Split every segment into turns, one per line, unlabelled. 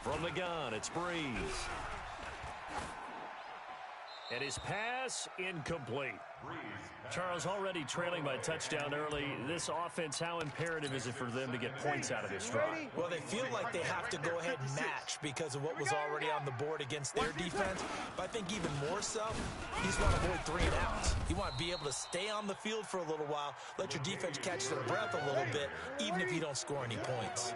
From the gun, it's Breeze. And his pass incomplete. Charles, already trailing by touchdown early. This offense, how imperative is it for them to get points out of this drive?
Well, they feel like they have to go ahead and match because of what was already on the board against their defense. But I think even more so, you just want to avoid 3 and outs. You want to be able to stay on the field for a little while, let your defense catch their breath a little bit, even if you don't score any points.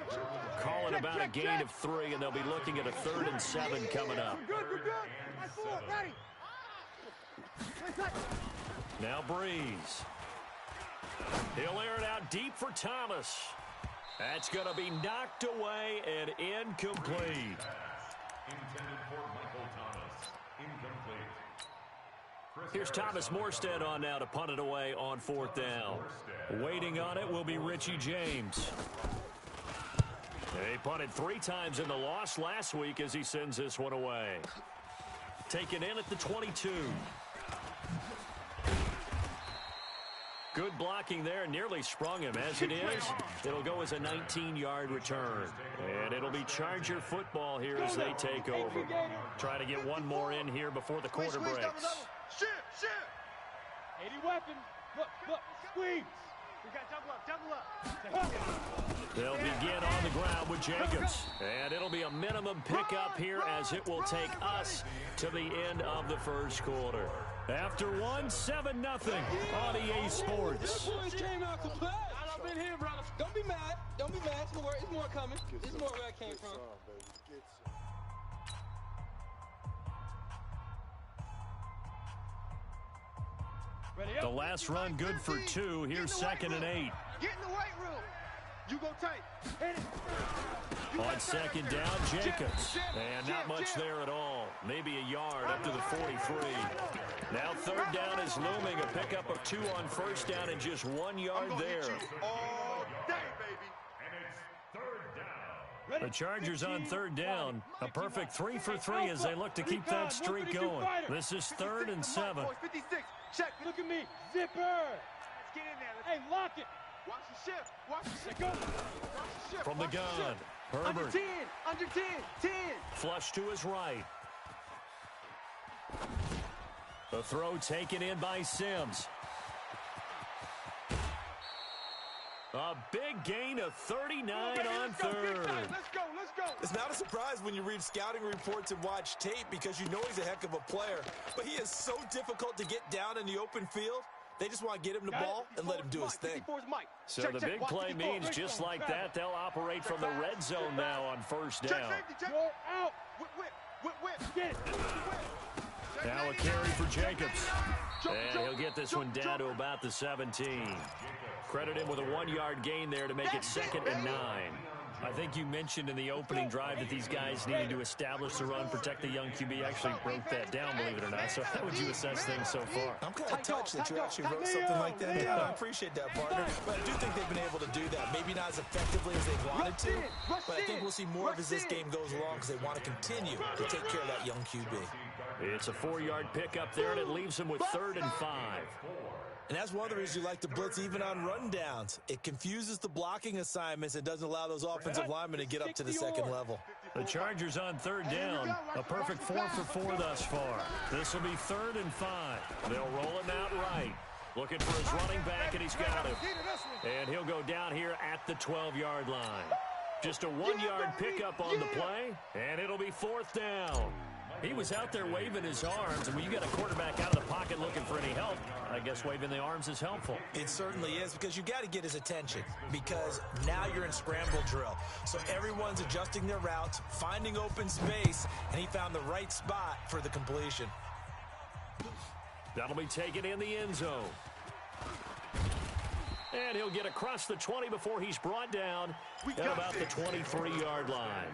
Calling about a gain of 3, and they'll be looking at a 3rd and 7 coming up. Now Breeze. He'll air it out deep for Thomas. That's going to be knocked away and incomplete.
Intended for Michael Thomas. Incomplete.
Here's Thomas Morstead on now to punt it away on 4th down. Waiting on it will be Richie James. They punted 3 times in the loss last week as he sends this one away. Taken in at the 22. Good blocking there, nearly sprung him. As it is, it'll go as a 19-yard return. And it'll be Charger football here as they take over. Try to get one more in here before the quarter breaks.
Shift.
80 weapon. Look, squeeze.
We got double up.
They'll begin on the ground with Jacobs. And it'll be a minimum pickup here as it will take us to the end of the first quarter. After 1, 7-0 on EA Sports.
Boys came out to play. I've been here, brother. Don't be mad. It's more coming. It's more where I came from.
The last run good for 2. Here's 2nd and 8.
Get in the weight room. You go tight.
On 2nd down, Jacobs. And not much there at all. Maybe a yard up to the 43. Now 3rd down is looming. A pickup of 2 on 1st down and just 1 yard there.
All day, baby.
And it's 3rd down.
The Chargers on 3rd down. A perfect 3 for 3 as they look to keep that streak going. This is 3rd and 7.
56. Check.
Look at me. Zipper.
Let's get in there.
Hey, lock it.
Watch the shift. Watch the shift.
Go.
Watch the shift.
From the
Watch
gun,
shift.
Herbert.
Under 10.
Flush to his right. The throw taken in by Sims. A big gain of 39 on 3rd.
Let's go.
It's not a surprise when you read scouting reports and watch tape because you know he's a heck of a player. But he is so difficult to get down in the open field. They just want to get him the ball and let him do his thing.
So the big play means just like that, they'll operate from the red zone now on 1st down.
Go out.
Whip.
Get it.
Now a carry for Jacobs. And he'll get this one down to about the 17. Credit him with a 1-yard gain there to make it 2nd and 9. I think you mentioned in the opening drive that these guys needed to establish the run, protect the young QB. Actually wrote that down, believe it or not. So how would you assess things so far?
I'm kind of touched that you actually wrote something like that down. I appreciate that, partner. But I do think they've been able to do that. Maybe not as effectively as they wanted to, but I think we'll see more of as this game goes along because they want to continue to take care of that young QB.
It's a 4-yard pickup there, and it leaves him with 3rd and 5.
And that's one of the reasons you like to blitz even on rundowns. It confuses the blocking assignments and doesn't allow those offensive linemen to get up to the 2nd level.
The Chargers on 3rd down. A perfect 4 for 4 thus far. This will be 3rd and 5. They'll roll him out right. Looking for his running back, and he's got him. And he'll go down here at the 12-yard line. Just a 1-yard pickup on the play, and it'll be 4th down. He was out there waving his arms, and when you got a quarterback out of the pocket looking for any help, I guess waving the arms is helpful.
It certainly is, because you got to get his attention, because now you're in scramble drill. So everyone's adjusting their routes, finding open space, and he found the right spot for the completion.
That'll be taken in the end zone. And he'll get across the 20 before he's brought down at about the 23-yard line.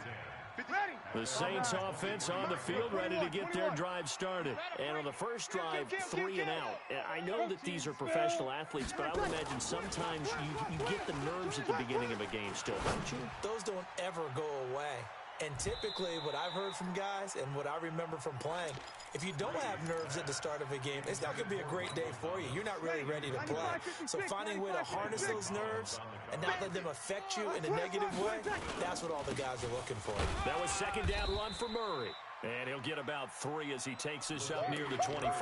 The Saints offense on the field ready to get their drive started. And on the first drive, 3 and out. I know that these are professional athletes, but I would imagine sometimes you get the nerves at the beginning of a game still, don't you?
Those don't ever go away. And typically what I've heard from guys and what I remember from playing, if you don't have nerves at the start of a game, it's not going to be a great day for you. You're not really ready to play. So finding a way to harness those nerves and not let them affect you in a negative way, that's what all the guys are looking for.
That was second down run for Murray. And he'll get about 3 as he takes this up near the 25.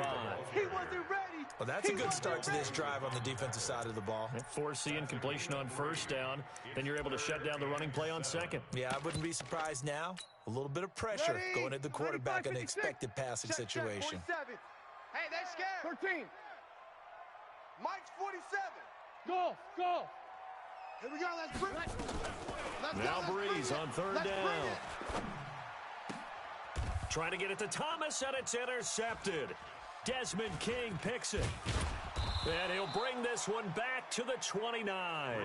He wasn't ready.
Well, that's a good start to this drive on the defensive side of the ball.
Foreseeing completion on first down, then you're able to shut down the running play on second.
Yeah, I wouldn't be surprised now. A little bit of pressure going at the quarterback in an expected passing situation.
Hey, they scared.
13.
Mike's 47.
Go.
Here we go. Let's bring it.
Now Breeze on third down. Trying to get it to Thomas, and it's intercepted. Desmond King picks it. And he'll bring this one back to the 29.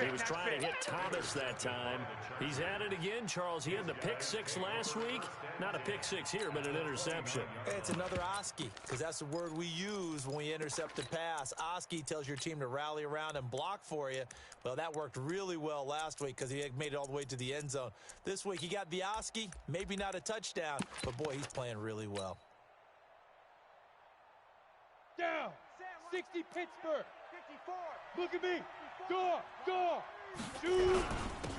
He was trying to hit Thomas that time. He's at it again, Charles. He had the pick six last week. Not a pick six here, but an interception.
It's another Oski, because that's the word we use when we intercept a pass. Oski tells your team to rally around and block for you. Well, that worked really well last week because he made it all the way to the end zone. This week, he got the Oski, maybe not a touchdown, but boy, he's playing really well.
Down. 60 Pittsburgh.
54.
Look at me. Go. Shoot.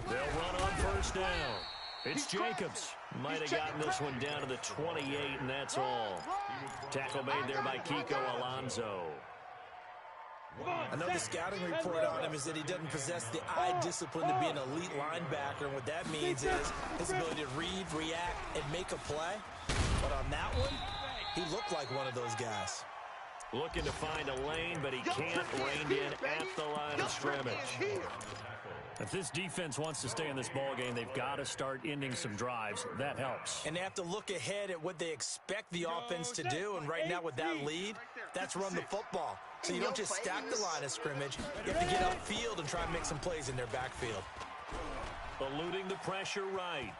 They'll run on first down. It's Jacobs. Might have gotten this one down to the 28, and that's all. Tackle made there by Kiko Alonso.
I know the scouting report on him is that he doesn't possess the eye discipline to be an elite linebacker, and what that means is his ability to read, react, and make a play. But on that one, he looked like one of those guys.
Looking to find a lane, but he can't. Reined in at the line of scrimmage. If this defense wants to stay in this ballgame, they've got to start ending some drives. That helps.
And they have to look ahead at what they expect the offense to do. And right now with that lead, that's run the football. So you don't just stack the line of scrimmage. You have to get upfield and try and make some plays in their backfield.
Eluding the pressure right.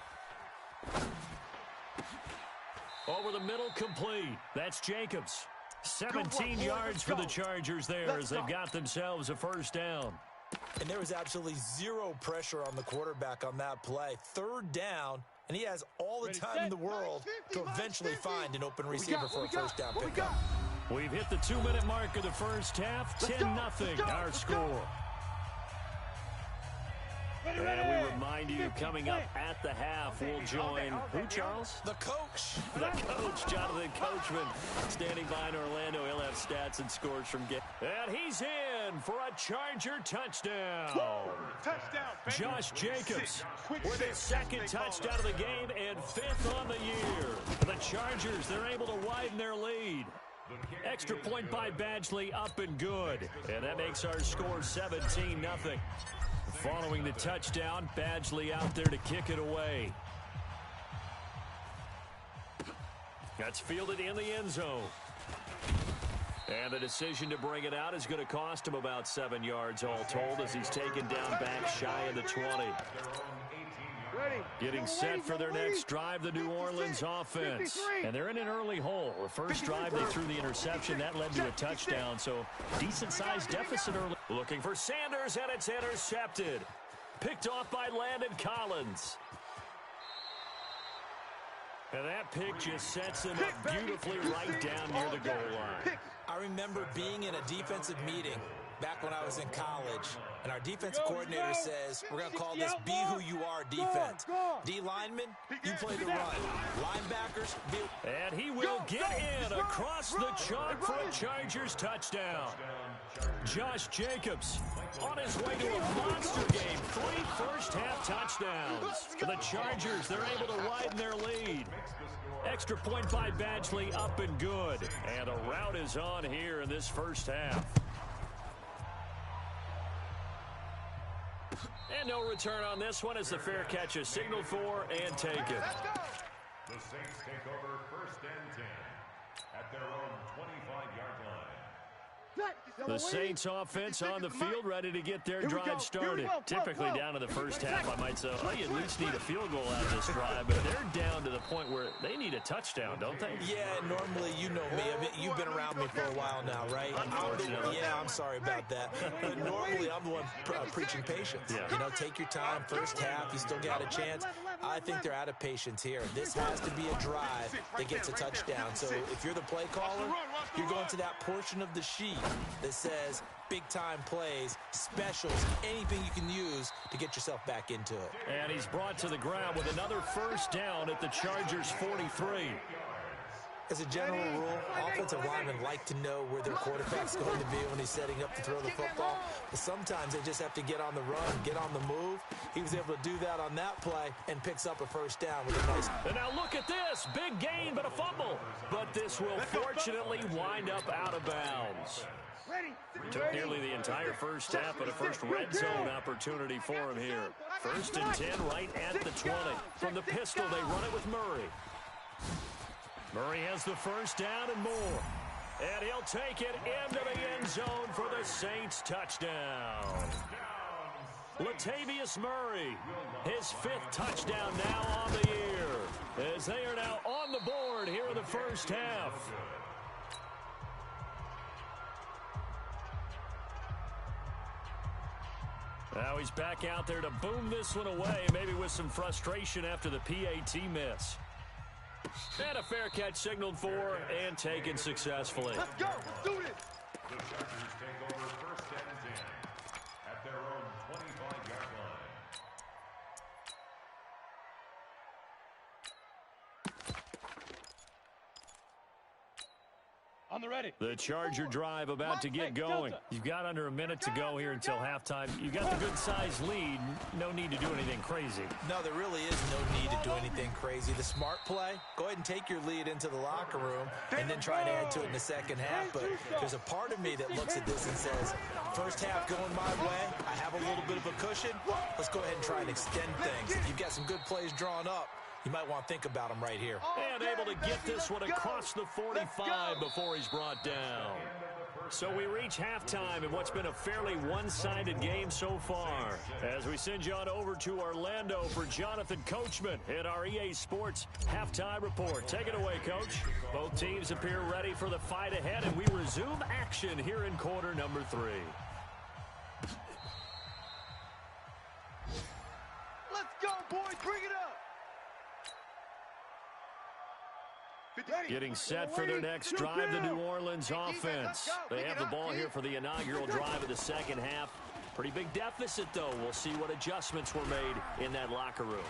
Over the middle, complete. That's Jacobs. 17 yards for the Chargers there as they've got themselves a first down.
And there was absolutely zero pressure on the quarterback on that play. Third down, and he has all the time in the world to eventually find an open receiver for a first down pickup.
We've hit the 2-minute mark of the first half. 10-0 our score. And we remind you, coming up at the half, we'll join who, Charles?
The coach.
The coach, Jonathan Coachman, standing by in Orlando. He'll have stats and scores from game. And he's in for a Charger touchdown. Josh Jacobs with his second touchdown of the game and 5th on the year. The Chargers, they're able to widen their lead. Extra point by Badgley, up and good. And that makes our score 17-0. Following the touchdown, Badgley out there to kick it away. That's fielded in the end zone. And the decision to bring it out is going to cost him about 7 yards all told as he's taken down back shy of the 20. Getting set for their next drive, the New Orleans offense. And they're in an early hole. The first drive, they threw the interception. That led to a touchdown, so decent-sized deficit early. Looking for Sanders, and it's intercepted. Picked off by Landon Collins. And that pick just sets them up beautifully right down near the goal line.
I remember being in a defensive meeting back when I was in college, and our defensive coordinator says, we're going to call this Be Who You Are defense. D linemen, you play the run. Linebackers,
and he will get in across the chalk for a Chargers touchdown. Josh Jacobs on his way to a monster game. 3 first-half touchdowns. For the Chargers, they're able to widen their lead. Extra point by Badgley, up and good. And a rout is on here in this first half. And no return on this one as the fair catch is signaled for and taken.
The Saints take over 1st and 10 at their own 25-yard line.
The Saints offense on the field, ready to get their drive started. Typically down to the first half, I might say, oh, you at least need a field goal out of this drive, but they're down to the point where they need a touchdown, don't they?
Yeah, normally, you know me. I mean, you've been around me for a while now, right? I'm sorry about that. But normally, I'm the one preaching patience.
Yeah.
You know, take your time. First half, you still got a chance. I think they're out of patience here. This has to be a drive that gets a touchdown. So if you're the play caller, you're going to that portion of the sheet that says big-time plays, specials, anything you can use to get yourself back into it.
And he's brought to the ground with another first down at the Chargers' 43.
As a general rule, offensive linemen like to know where their quarterback's going to be when he's setting up to throw the football. But sometimes they just have to get on the run, get on the move. He was able to do that on that play and picks up a first down with a nice...
And now look at this. Big gain, but a fumble. But this will fortunately wind up out of bounds. Took nearly the entire first half, but a first red zone opportunity for him here. 1st and 10 right at the 20. From the pistol, they run it with Murray. Murray has the first down and more. And he'll take it into the end zone for the Saints touchdown. Latavius Murray, his 5th touchdown now on the year, as they are now on the board here in the first half. Now he's back out there to boom this one away, maybe with some frustration after the PAT miss. And a fair catch signaled for and taken successfully.
Let's go. Let's do this.
The Chargers take over 1st and 10 at their own 25-yard line.
On the ready.
The Charger drive about to get going. You've got under a minute to go here until halftime. You've got the good-sized lead. No need to do anything crazy.
No, there really is no need to do anything crazy. The smart play, go ahead and take your lead into the locker room and then try to add to it in the second half. But there's a part of me that looks at this and says, first half going my way, I have a little bit of a cushion. Let's go ahead and try and extend things. You've got some good plays drawn up. You might want to think about them right here.
And able to get this one across the 45 before he's brought down. So we reach halftime in what's been a fairly one-sided game so far. As we send you on over to Orlando for Jonathan Coachman at our EA Sports Halftime Report. Take it away, Coach. Both teams appear ready for the fight ahead, and we resume action here in quarter number 3.
Let's go, boys. Bring it up.
Getting set for their next drive, the New Orleans offense. They have the ball here for the inaugural drive of the second half. Pretty big deficit, though. We'll see what adjustments were made in that locker room.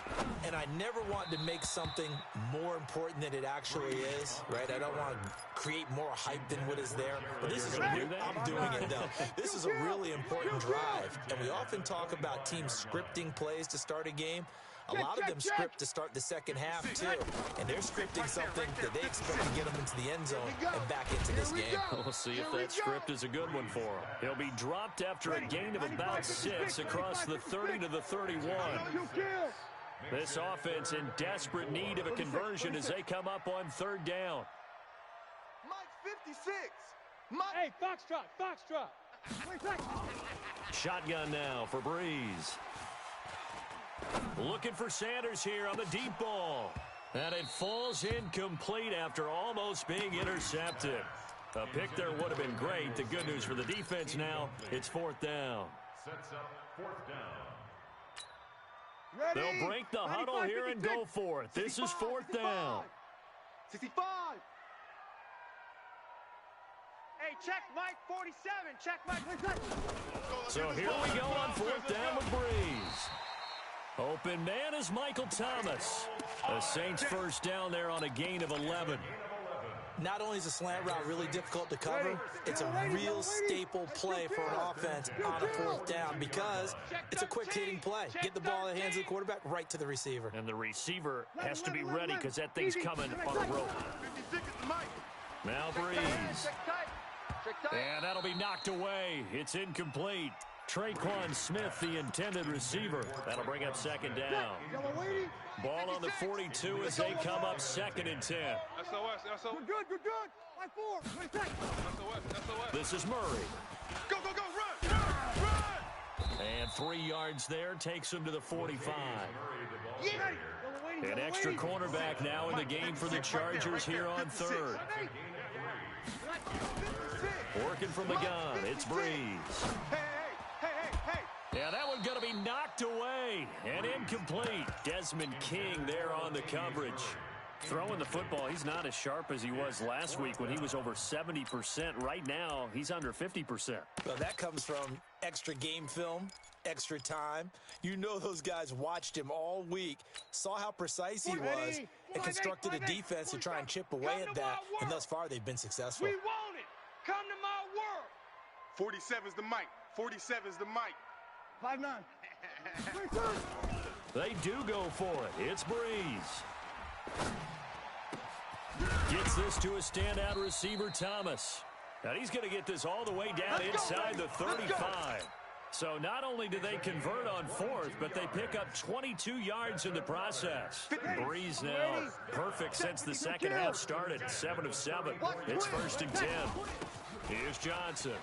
And I never want to make something more important than it actually is, right? I don't want to create more hype than what is there. But this is I'm doing it, though. This is a really important drive. And we often talk about teams scripting plays to start a game. A lot of them script to start the second half, too. And they're scripting something that they expect to get them into the end zone and back into this game.
We'll see if that script is a good one for him. He'll be dropped after a gain of about 6 across the 30 to the 31. This offense in desperate need of a conversion as they come up on 3rd down.
Mike 56.
Hey, Foxtrot.
Shotgun now for Breeze. Looking for Sanders here on the deep ball. And it falls incomplete after almost being intercepted. A pick there would have been great. The good news for the defense now, it's 4th down.
Sets up 4th down.
Ready.
They'll break the huddle here and go for it. This is 4th down.
65. Hey, check Mike 47. Check Mike.
So here we go on 4th down with Breeze. Open man is Michael Thomas. The Saints first down there on a gain of 11.
Not only is a slant route really difficult to cover, it's a real staple play for an offense on a 4th down because it's a quick-hitting play. Get the ball in the hands of the quarterback right to the receiver.
And the receiver has to be ready because that thing's coming on a rope. Now Breeze. And that'll be knocked away. It's incomplete. Traquan Smith, the intended receiver. That'll bring up second down. Ball on the 42 as they come up 2nd and 10.
SOS. We're good. Line 4. SOS.
This is Murray.
Go, run!
And 3 yards there takes him to the 45.
Yeah.
An extra cornerback now in the game for the Chargers here on 3rd. Working from the gun, it's Breeze.
Hey.
Yeah, that one going to be knocked away and incomplete. Desmond King there on the coverage. Throwing the football, he's not as sharp as he was last week when he was over 70%. Right now, he's under 50%.
Well, that comes from extra game film, extra time. You know those guys watched him all week, saw how precise he was, and constructed a defense to try and chip away at that. And thus far, they've been successful.
We want it. Come to my world. 47's the mic. 47's the mic. 5'9".
They do go for it. It's Breeze. Gets this to a standout receiver, Thomas. Now he's going to get this all the way down inside the 35. So not only do they convert on 4th, but they pick up 22 yards in the process. Breeze now perfect since the second half started. 7 of 7. It's 1st and 10. Here's Johnson.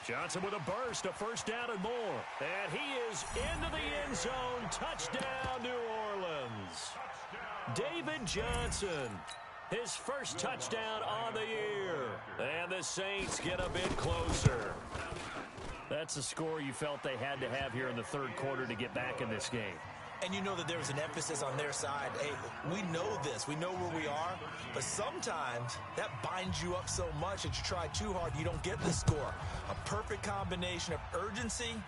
Johnson with a burst, a first down and more. And he is into the end zone. Touchdown, New Orleans. David Johnson, his first touchdown on the year. And the Saints get a bit closer. That's a score you felt they had to have here in the 3rd quarter to get back in this game.
And you know that there was an emphasis on their side. Hey, we know this. We know where we are. But sometimes that binds you up so much that you try too hard, you don't get the score. A perfect combination of urgency,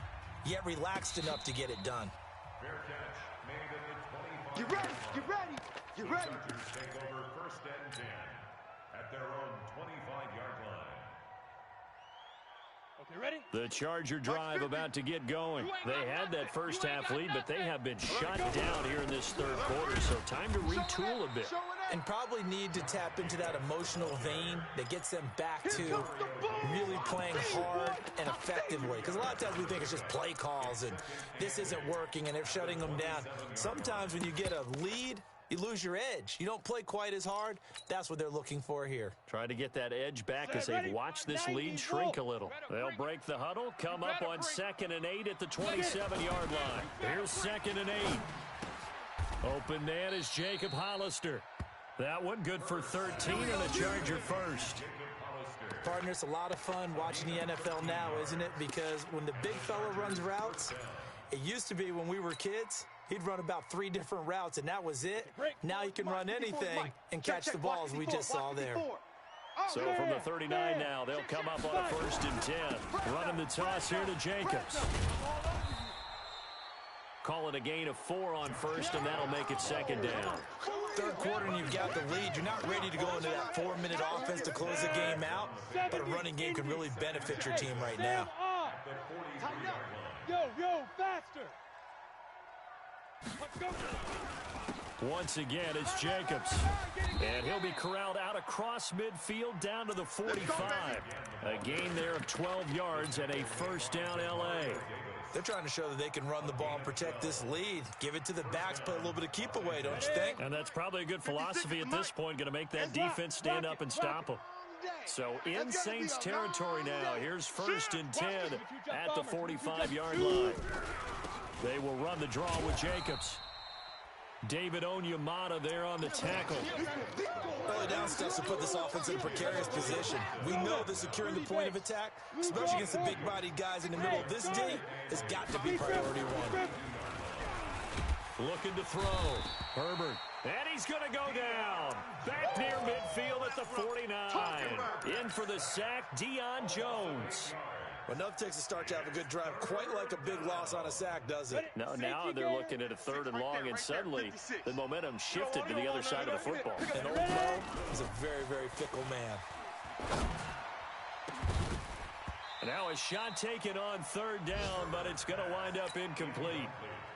yet relaxed enough to get it done.
Fair catch made at the 25.
Get ready.
Chargers take over 1st and 10 at their own 25-yard line.
Okay, ready?
The Charger drive about to get going. They had that first half lead, but they have been shut down here in this 3rd quarter, so time to retool a bit.
And probably need to tap into that emotional vein that gets them back to really playing hard and effectively. Because a lot of times we think it's just play calls and this isn't working and they're shutting them down. Sometimes when you get a lead, you lose your edge. You don't play quite as hard. That's what they're looking for here.
Trying to get that edge back as they watch this lead shrink a little. They'll break the huddle, come up on 2nd and 8 at the 27-yard line. Here's 2nd and 8. Open man is Jacob Hollister. That one good for 13 and a Charger first.
Partner, it's a lot of fun watching the NFL now, isn't it? Because when the big fella runs routes, it used to be when we were kids, he'd run about 3 different routes, and that was it. Now he can run anything and catch the balls we just saw there.
So from the 39 now, they'll come up on a 1st and 10. Running the toss here to Jacobs. Calling a gain of 4 on 1st, and that'll make it 2nd down.
3rd quarter and you've got the lead. You're not ready to go into that 4-minute offense to close the game out, but a running game can really benefit your team right now.
Yo, faster. Let's go.
Once again, it's Jacobs. And he'll be corralled out across midfield down to the 45. A gain there of 12 yards and a first down L.A.
They're trying to show that they can run the ball and protect this lead. Give it to the backs, play a little bit of keep away, don't you think?
And that's probably a good philosophy at this point, going to make that defense stand up and stop them. So in Saints territory now, here's 1st and 10 at the 45-yard line. They will run the draw with Jacobs. David Onyemata there on the tackle.
Early down stuff to put this offense in a precarious position. We know that securing the point of attack, especially against the big-bodied guys in the middle of this D, has got to be priority 1.
Looking to throw. Herbert. And he's going to go down. Back near midfield at the 49. In for the sack, Deion Jones.
Enough takes to start to have a good drive. Quite like a big loss on a sack, does it?
No, now they're looking at a 3rd and long, and suddenly the momentum shifted to the other side of the football.
And Old Mo is a very, very fickle man.
Now a shot taken on third down, but it's going to wind up incomplete.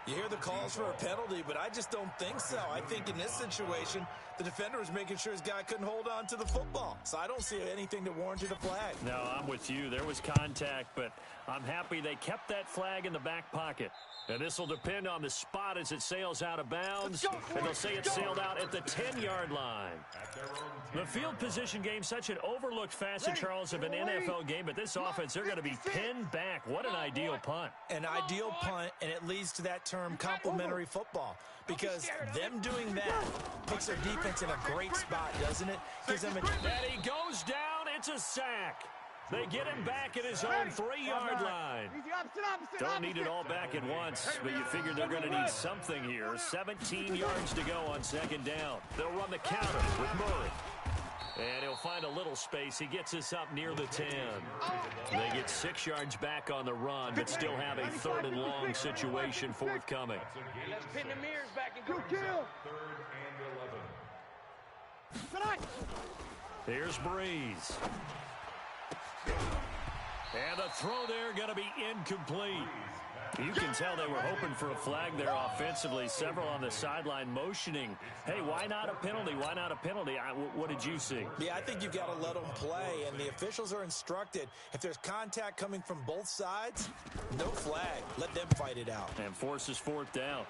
You hear the calls for a penalty, but I just don't think so. I think in this situation, the defender was making sure his guy couldn't hold on to the football. So I don't see anything that warranted a flag.
No, I'm with you. There was contact, but I'm happy they kept that flag in the back pocket. And this will depend on the spot as it sails out of bounds. And they'll say it sailed out at the 10-yard line. The field position game, such an overlooked facet, Charles, of an NFL game. But this offense, they're going to be pinned back. What an ideal punt.
An ideal punt, and it leads to that term complementary football. Because them doing that puts their defense in a great spot, doesn't it? Gives them a...
And he goes down. It's a sack. They get him back at his own 3-yard line. Don't need it all back at once, but you figure they're going to need something here. 17 yards to go on second down. They'll run the counter with Murray. And he'll find a little space. He gets us up near the 10. They get 6 yards back on the run, but still have a third and long situation forthcoming.
Let's pin the mirrors back and go.
Third and 11.
Here's Breeze. And the throw there going to be incomplete. You can tell they were hoping for a flag there offensively. Several on the sideline motioning. Hey, why not a penalty? Why not a penalty? What did you see?
Yeah, I think you've got to let them play, and the officials are instructed. If there's contact coming from both sides, no flag. Let them fight it out.
And forces fourth down.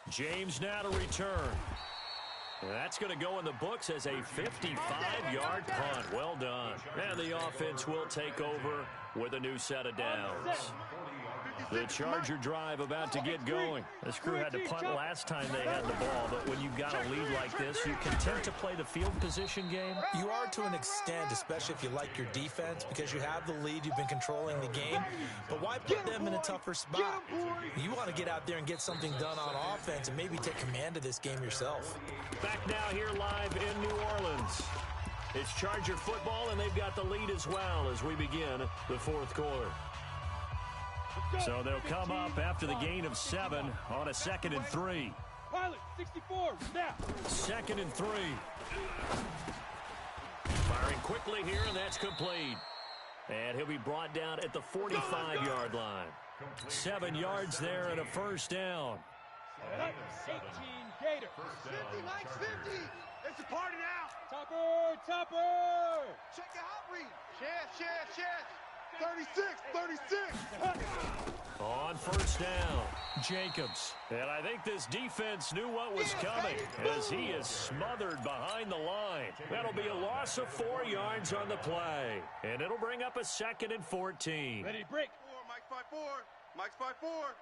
James now to return. And that's going to go in the books as a 55-yard punt. Well done. And the offense will take over with a new set of downs. The Charger drive about to get going. This crew had to punt last time they had the ball, but when you've got a lead like this, you content to play the field position game?
You are to an extent, especially if you like your defense, because you have the lead, you've been controlling the game. But why put them in a tougher spot? You want to get out there and get something done on offense and maybe take command of this game yourself.
Back now here live in New Orleans. It's Charger football, and they've got the lead as well as we begin the fourth quarter. So they'll come up after the gain of 7 on a 2nd and 3.
Pilot, 64, snap.
2nd and 3. Firing quickly here, and that's complete. And he'll be brought down at the 45-yard line. 7 yards there and a first down.
18, Gator.
50, Mike, 50. It's a party now.
Topper.
Check your hot read. Chest. 36.
On first down, Jacobs. And I think this defense knew what was coming as he is smothered behind the line. That'll be a loss of 4 yards on the play. And it'll bring up a 2nd and 14.
Ready, break.
Mike's 5-4. Mike's 5-4.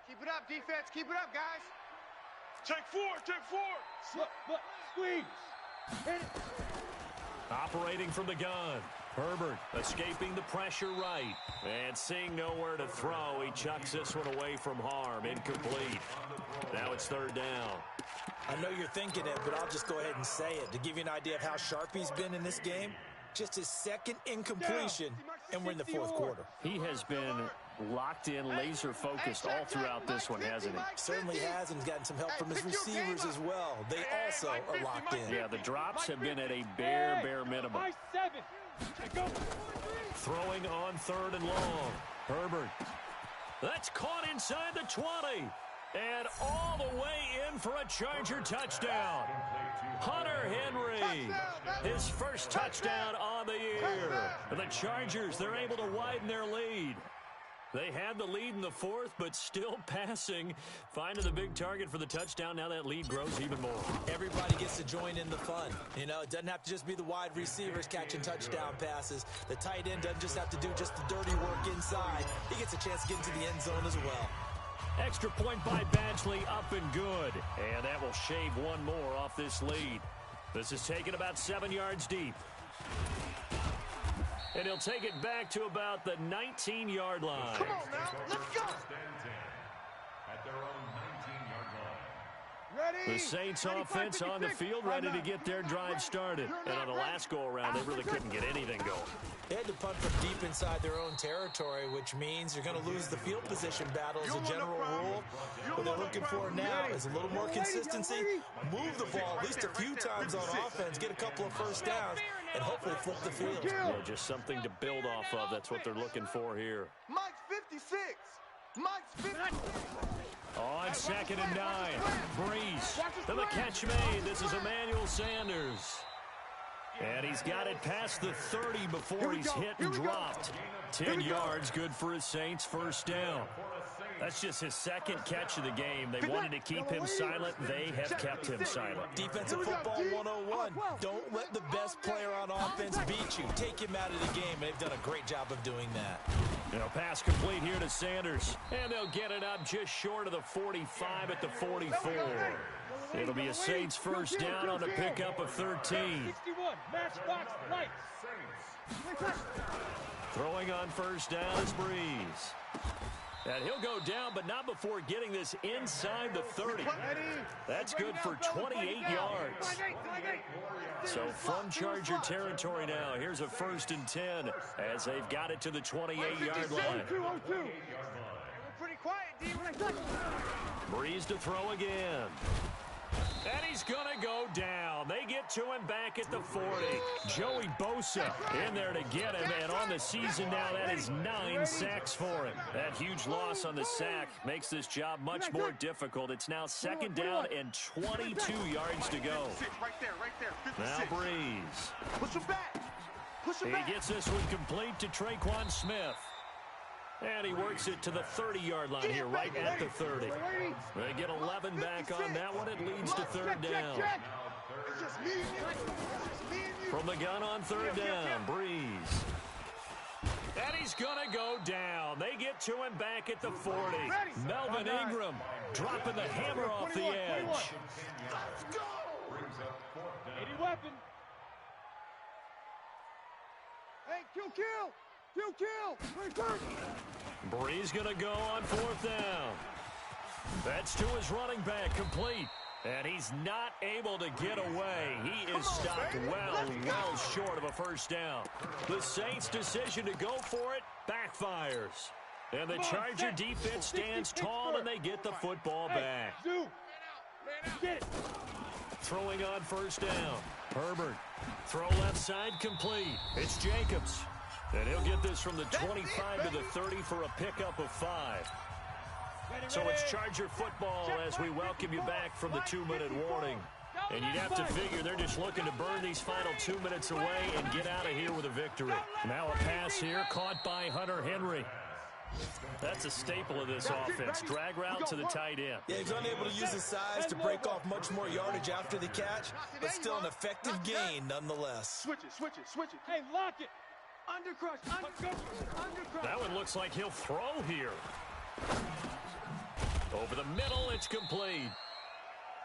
Keep it up, defense. Keep it up, guys. Take 4.
Look, squeeze. Hit it.
Operating from the gun. Herbert escaping the pressure right. And seeing nowhere to throw, he chucks this one away from harm. Incomplete. Now it's 3rd down.
I know you're thinking it, but I'll just go ahead and say it. To give you an idea of how sharp he's been in this game, just his 2nd incompletion, and we're in the 4th quarter.
He has been locked in, laser focused all throughout this one, hasn't he?
Certainly has, and he's gotten some help from his receivers as well. They also are locked in.
Yeah, the drops have been at a bare minimum.
High 7. Go.
Throwing on 3rd and long. Herbert. That's caught inside the 20. And all the way in for a Charger touchdown. Hunter Henry, his first touchdown on the year. The Chargers, they're able to widen their lead. They had the lead in the 4th, but still passing. Finding the big target for the touchdown. Now that lead grows even more.
Everybody gets to join in the fun. You know, it doesn't have to just be the wide receivers catching touchdown passes. The tight end doesn't just have to do just the dirty work inside. He gets a chance to get into the end zone as well.
Extra point by Badgley, up and good. And that will shave one more off this lead. This is taken about 7 yards deep. And he'll take it back to about the 19-yard line.
Come on now, let's go.
At their own 19-yard line.
The Saints offense on the field, ready to get their drive started. And on the last go-around, they really couldn't get anything going.
They had to punt from deep inside their own territory, which means you're going to lose the field position battle as a general rule. What they're looking for now is a little more consistency, move the ball at least a few times on offense, get a couple of first downs, and hopefully flip the field.
Yeah, just something to build off of. That's what they're looking for here.
Mike's 56. Mike's 50.
On 2nd and 9, Breeze. To the catch made. This is Emmanuel Sanders. And he's got it past the 30 before he's hit and dropped. 10 yards, good for his Saints, first down. That's just his second catch of the game. They wanted to keep him silent. They have kept him silent.
Defensive football 101. Don't let the best player on offense beat you. Take him out of the game. They've done a great job of doing that.
Pass complete here to Sanders. And they'll get it up just short of the 45 at the 44. It'll be a Saints first down on the pickup of 13. Throwing on first down is Breeze. And he'll go down, but not before getting this inside the 30. That's good for 28 yards. So from Charger territory now, here's a 1st and 10 as they've got it to the 28-yard line.
Pretty quiet, D.
Breeze to throw again. And he's going to go down. They get to him back at the 40. Joey Bosa in there to get him. And on the season now, that is 9 sacks for him. That huge loss on the sack makes this job much more difficult. It's now 2nd down and 22 yards to go.
Right there.
Now Breeze.
Push him back.
He gets this one complete to Traquan Smith. And he works it to the 30-yard line here, right at the 30. They get 11 back on that one. It leads to 3rd down. From the gun on 3rd down, Breeze. And he's going to go down. They get to him back at the 40. Melvin Ingram dropping the hammer off the edge.
Let's go.
80 weapon.
Hey, kill.
Breeze going to go on 4th down. That's to his running back, complete. And he's not able to get away. He is stopped well short of a first down. The Saints' decision to go for it backfires. And the Charger defense stands tall, and they get the football back. Throwing on 1st down. Herbert. Throw left side, complete. It's Jacobs. And he'll get this from the 25 to the 30 for a pickup of 5. So it's Charger football as we welcome you back from the 2-minute warning. And you'd have to figure they're just looking to burn these final 2 minutes away and get out of here with a victory. Now a pass here caught by Hunter Henry. That's a staple of this offense. Drag route to the tight end.
Yeah, he's unable to use his size to break off much more yardage after the catch, but still an effective gain nonetheless.
Switch it.
Hey, lock it.
Undercrush.
That one looks like he'll throw here. Over the middle, it's complete.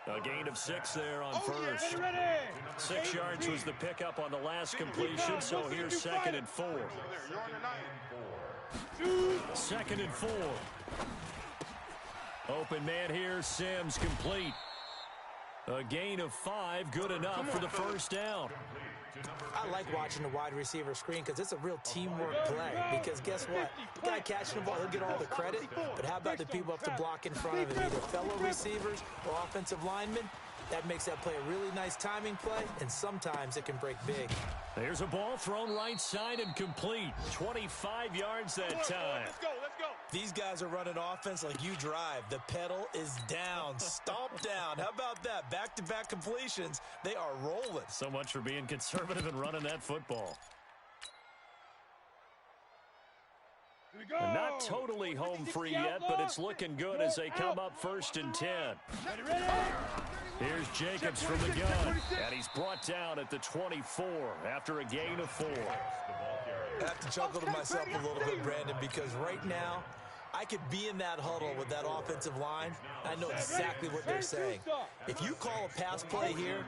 A gain of 6 there on first. 6 yards was the pickup on the last completion, so here's 2nd and 4. 2nd and 4. Open man here, Sims, complete. A gain of 5, good enough for the first down.
I like watching the wide receiver screen because it's a real teamwork play. Because guess what? The guy catching the ball, he'll get all the credit. But how about the people up to block in front of him, either fellow receivers or offensive linemen? That makes that play a really nice timing play, and sometimes it can break big.
There's a ball thrown right side and complete. 25 yards that time.
Let's go.
These guys are running offense like you drive. The pedal is down, stomped down. How about that? Back-to-back completions. They are rolling.
So much for being conservative and running that football. Not totally home free yet, but it's looking good as they come up 1st and 10. Here's Jacobs from the gun, and he's brought down at the 24 after a gain of 4.
I have to chuckle to myself a little bit, Brandon, because right now, I could be in that huddle with that offensive line. I know exactly what they're saying. If you call a pass play here,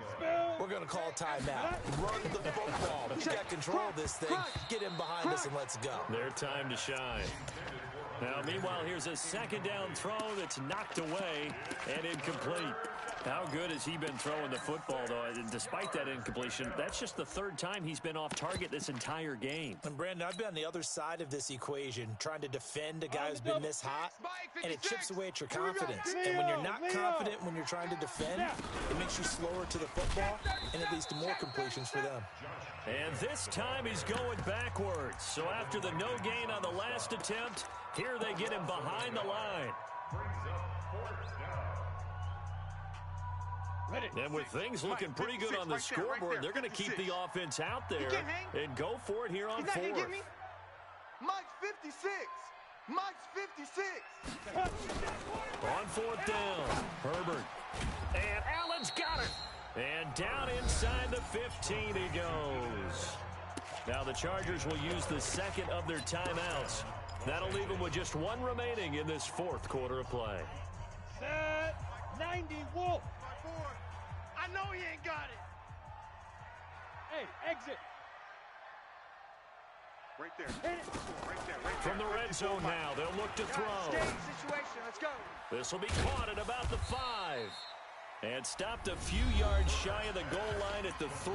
we're going to call a timeout. Run the football. We got control of this thing. Get in behind us and let's go.
Their time to shine. Now, meanwhile, here's a second down throw that's knocked away and incomplete. How good has he been throwing the football, though? And despite that incompletion, that's just the third time he's been off target this entire game.
And, Brandon, I've been on the other side of this equation, trying to defend a guy who's been this hot, and it chips away at your confidence. And when you're not confident when you're trying to defend, it makes you slower to the football, and it leads to more completions for them.
And this time he's going backwards. So after the no gain on the last attempt, here they get him behind the line. And with things looking pretty good on the scoreboard, they're going to keep the offense out there and go for it here on fourth.
Mike's 56. Mike's 56.
On fourth down, Herbert. And Allen's got it. And down inside the 15 he goes. Now the Chargers will use the second of their timeouts. That'll leave them with just one remaining in this fourth quarter of play.
Set 90 Wolf.
I know he ain't got it.
Hey, exit.
Right there. Right there.
From the red zone now, they'll look to throw.
Situation. Let's go.
This will be caught at about the 5. And stopped a few yards shy of the goal line at the 3.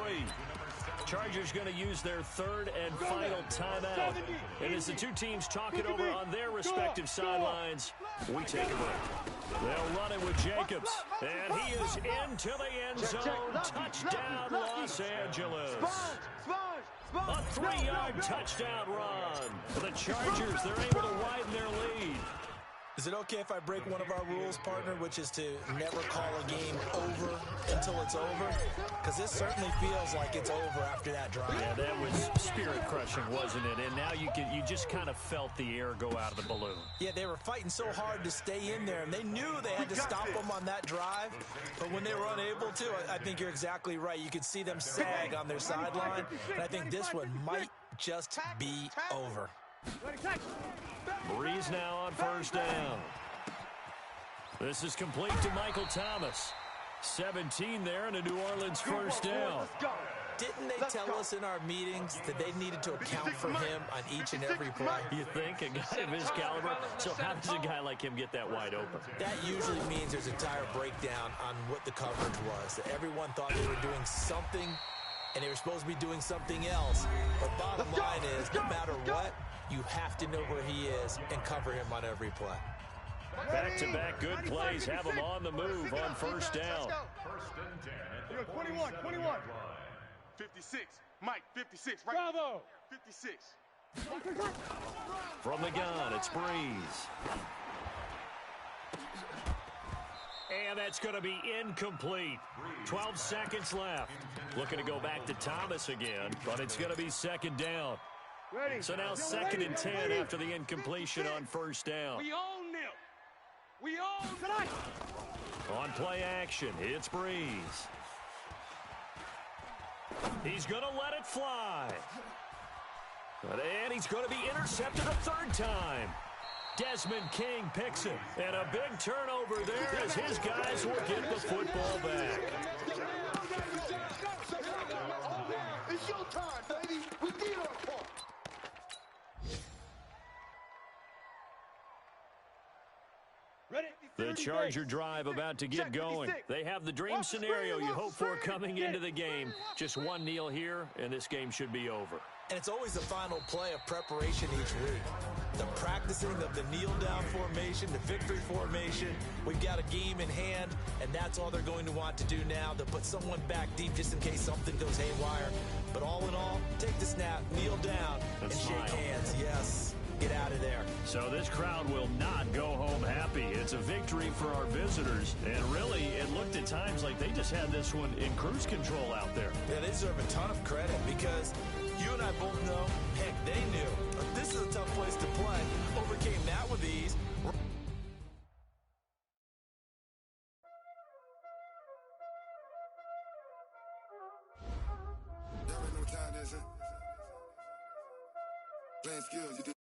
Chargers going to use their third and final timeout. And as the two teams talk it over on their respective sidelines, we take a break. They'll run it with Jacobs. And he is into the end zone. Touchdown, Los Angeles. A 3-yard touchdown run. For the Chargers, they're able to widen their lead.
Is it okay if I break one of our rules, partner, which is to never call a game over until it's over? Because this certainly feels like it's over after that drive.
Yeah, that was spirit-crushing, wasn't it? And now you just kind of felt the air go out of the balloon.
Yeah, they were fighting so hard to stay in there, and they knew they had to stop them on that drive. But when they were unable to, I think you're exactly right. You could see them sag on their sideline, and I think this one might just be over.
Breeze now on first down. This is complete to Michael Thomas. 17 there and a New Orleans first down.
Didn't they tell us in our meetings that they needed to account for him on each and every play?
You think? A guy of his caliber? So how does a guy like him get that wide open?
That usually means there's a tire breakdown on what the coverage was. That everyone thought they were doing something, and they were supposed to be doing something else. But bottom line is, no matter what, you have to know where he is and cover him on every play.
Back-to-back good plays have him on the move on first down.
First and 10 at the
21. 56. Mike, 56. Right.
Bravo.
56.
From the gun, it's Breeze. And that's going to be incomplete. 12 seconds left. Looking to go back to Thomas again, but it's going to be second down. So now second and 10 after the incompletion on first down.
We own them. We own tonight.
On play action, it's Breeze. He's going to let it fly. And he's going to be intercepted a third time. Desmond King picks it. And a big turnover there as his guys will get the football back.
It's your time, baby. We did our part.
The Charger drive about to get going. They have the dream scenario you hope for coming into the game. Just one kneel here, and this game should be over.
And it's always the final play of preparation each week. The practicing of the kneel-down formation, the victory formation. We've got a game in hand, and that's all they're going to want to do now. They'll put someone back deep just in case something goes haywire. But all in all, take the snap, kneel down, and shake hands. Yes. Get out of there.
So this crowd will not go home happy. It's a victory for our visitors. And really, it looked at times like they just had this one in cruise control out there.
Yeah, they deserve a ton of credit because you and I both know, heck, they knew. But this is a tough place to play. Overcame that with ease.
Y'all ain't no time, is it? Playing skills, you do.